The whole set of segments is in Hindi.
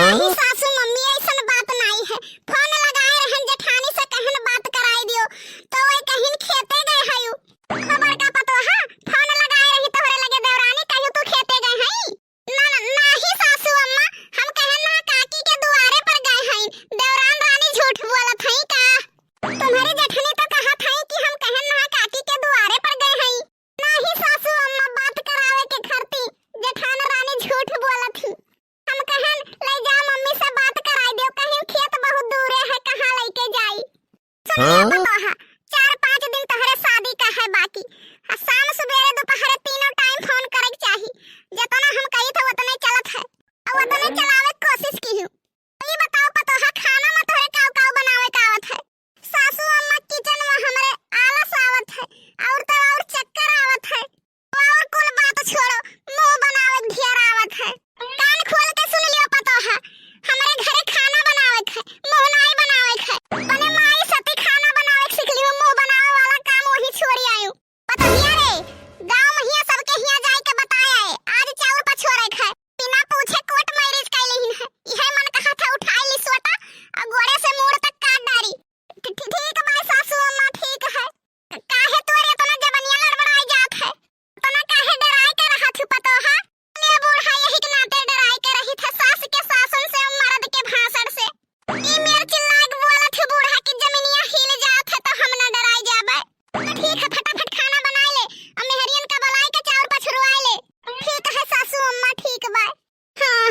नहीं सासू मम्मी ऐसन बात नहीं है। फोन लगाए रहन जेठानी से कहन बात कराई दियो तो वही कहिन खेते गए हयू। खबर का पतो है फोन लगाए रही तोहरे लगे देवरानी कहू तू खेते गए हई। ना ना नहीं सासू अम्मा हम कहन ना काकी के दुआरे पर गए हई। देवरान रानी झूठ बोलत हई का। तुम्हारी जेठानी तो कहा था कि हम कहन ना काकी के दुआरे पर गए हई। नहीं सासू अम्मा बात करावे के खरती जेठान रानी झूठ बोलत थी। हम कहन ले जा मम्मी से बात कराई दियो कहीं खेत बहुत दूर है कहां लेके जाई। सुनिए पतो है 4-5 दिन तोहरे शादी का है बाकी। शाम सवेरे दोपहर तीनों टाइम फोन करे के चाही। जितना हम कही थे उतने चलत है और उतने चलावे की कोशिश की हूं। ये बताओ पतो है खाना में तोहरे काव बनावे का आवत है। सासू अम्मा किचन में हमरे आलस आवत है और तो और चक्कर आवत है और कुल बात छोड़ो मुंह बनावे के ढेर आवत है। कान खोल के सुन लियो पतो है हमरे घरे खाना बनावे के मुंह नहीं बनावे के। पने माई सती खाना बनावे के सीख लियो मुंह बनावे वाला काम वही छोड़ी आयु। पतो हिया रे गांव में हिया सबके हिया जाई के बताया है आज चाउर पर छोड़े के बिना पूछे कोर्ट मैरिज कैलिहिन है। इहे मन कहा था उठाई ली सोटा और गोड़े से मुड़ तक काट डारी। ठीक बाई सासू अम्मा ठीक है। काहे तोरे इतना जबनिया लड़बड़ाई जात है तना काहे डराई के रहा थी पतो है। ले बूढ़ा यही के नाते डराई के रही था सास के शासन से मर्द के भाषण से। ई मेर चिल्ला के बोला थी बूढ़ा की जमीनिया हिल जात है तो हम ना डराई जाबे। ठीक है फटाफट खाना बनाई ले और मेहरियन का बलाई के चाउर पछुरवाई ले। ठीक है सासू अम्मा ठीक बा। हां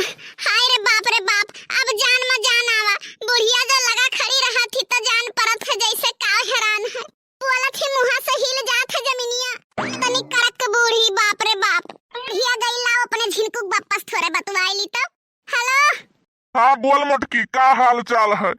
हाय रे बाप अब जान में जान आवा। बुढ़िया जो लगा खड़ी रहा थी तो जान परत है जैसे काव हैरान है। बोला थी मुंह से हिल जात है जमीनिया तनी करक बूढ़ी बाप रे बाप। हिया गई लाओ अपने झिनकुक वापस थोड़े बतवाई ली तो। हेलो हाँ बोल मोटकी का हाल चाल है।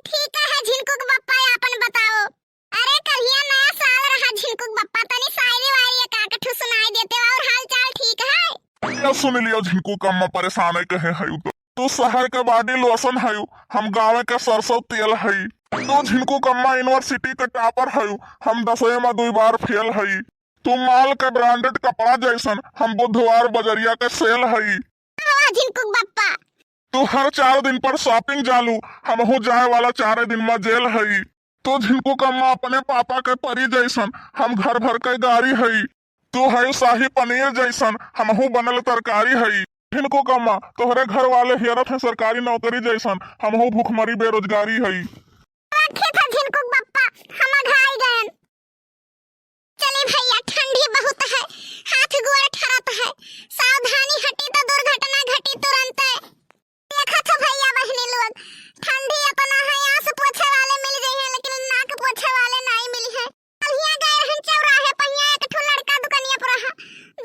ठीक है झिनकुक बप्पा अपन बताओ। अरे कहिया नया साल रहा झिनकुक बप्पा तनी शायरी वायरी काकठू सुनाई देते और हाल चाल ठीक है। क्या सुन लियो झिनकू कम्मा परेशान है कहे हयू तो तू शहर के बॉडी लोशन हयू हम गाँव के सरसों तेल हई। तू झिनकू कम्मा यूनिवर्सिटी के टॉपर हयू हम 10वें में 2 बार फेल हई। तू माल के ब्रांडेड कपड़ा जैसन हम बुधवार बजरिया के सेल हई। झिनकुक बप्पा तू हर 4 दिन पर शॉपिंग जालू हम हो जाए वाला 4 दिन में जेल हई। तू झिनकू कम्मा अपने पापा के परी जैसन हम घर भर के गाड़ी हई। तू है शाही पनीर जैसन हमहू बनल तरकारी हई। झिनकू कम्मा तोहरे घर वाले हेरत है सरकारी नौकरी जैसन हमहू भूखमरी बेरोजगारी हई। झिनकुक बप्पा हम घाई गए। चले भैया ठंडी बहुत है हाथ गोड़ ठरत है सावधानी हटी तो दुर्घटना घटी तुरंत। देखा था भैया बहनी लोग ठंडी अपना है आंस पोछे वाले मिल गए हैं लेकिन नाक पोछे वाले नहीं मिली है। कहिया गए रहन चौराहे पहिया एक ठो लड़का दुकनिया पर रहा।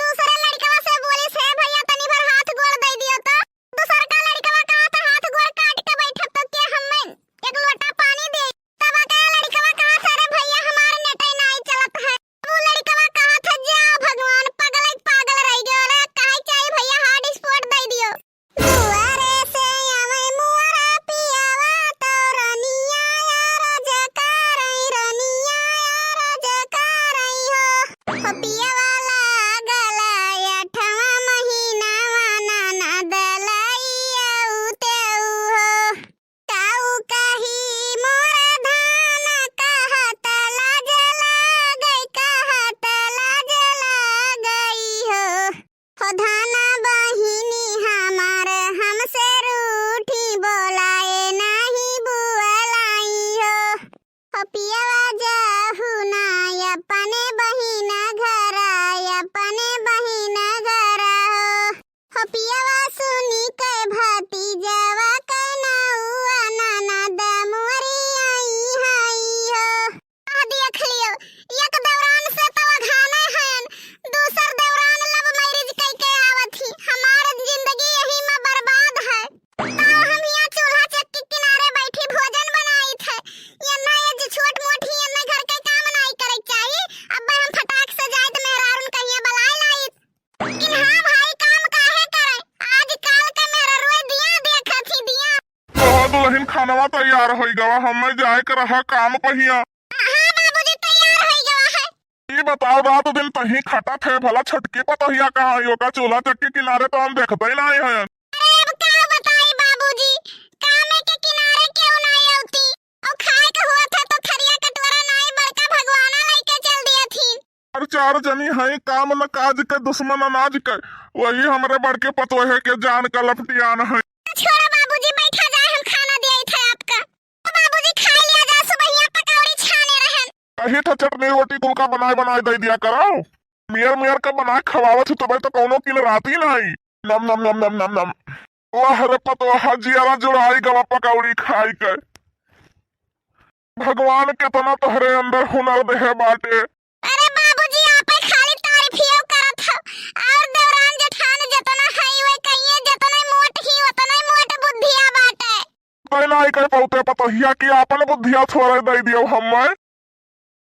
दूसरे लड़कवा से बोली से भैया तनी भर हाथ गोड़ दे दियो तो। दूसरा का लड़कवा कहा था हाथ गोड़ काट के बैठब तो क्या हमें एक लोटा पानी दे। तब का लड़कवा कहा था रे भैया हमारे नेटे नहीं चलत है। वो लड़कवा कहा था जा भगवान पागल रह गयो रे काहे चाहिए भैया हार्ड स्पॉट दे दियो। दुआरे से आवे मुआरा पियावा तो रनिया राज करई रनिया राज करई हो पिया वाला गलाया 8वां महीना वाना ना दलाइया उते हो काऊ कही मोर धान कहत लाज लागई कहत लाज लागई हो धाना बहिनी हमार हमसे रूठी बोलाए नहीं बुअलाई हो पियावा जाहू ना अपने बहिना घर अपने बहिना घर हो पियावा सुनी के भतीजवा के नौआ ननद मोरी आई हाई हो। देख लियो एक दौरान से तो घाना हन दूसर दौरान लव मैरिज कई के आवत ही हमार जिंदगी यही में बर्बाद है। तो हम यहाँ चूल्हा चक्की किनारे बैठी भोजन बनाई थे ये नए छोट मोटी ये घर के काम नहीं करे चाहिए। अब हम फटाक से जाए तो मेहरारून कहिए बलाई लाई लेकिन हां भाई काम काहे करे आज काल के मेरा रोए दिया देखा थी दिया। तो दुल्हन खानवा तैयार हो गवा हमें जाए के रहा काम पहिया। हां बाबूजी तैयार हो गया है। ये बताओ रात दिन तही खटा थे भला छटके पतहिया कहाँ यो का चूल्हा चक्की किनारे तो हम देखते ही नहीं है। अरे अब क्या बताई बाबूजी चार जनी है काम न काज के दुश्मन अनाज के, वही हमरे बड़के पतोहे के जान का लपटियान है। छोड़ो बाबूजी, बैठा जाए, हम खाना दिए थे आपका। तो बाबूजी खा लिया जा, सुबहिया पकौड़ी छाने रहन। कही था चटनी रोटी कुल का बनाए बनाए दे दिया करो, मियर मियर का बनाए खवावत तो भाई तो कौनो की राती नहीं। नम नम नम नम नम नम। वाह रे पतोहा जियारा जुड़ाई गवा पकौड़ी खाई के। भगवान कितना तोहरे अंदर हुनर दे बाटे। अरे बाबूजी, आप खाली तारीफियो करत हो, और देवरान जेठान जतना हई वे कहिए जतना मोट ही उतना मोट बुद्धिया बाटे। तो नहीं कह पौते पतोहिया की आपन बुद्धिया छोड़े दे दियो हमें।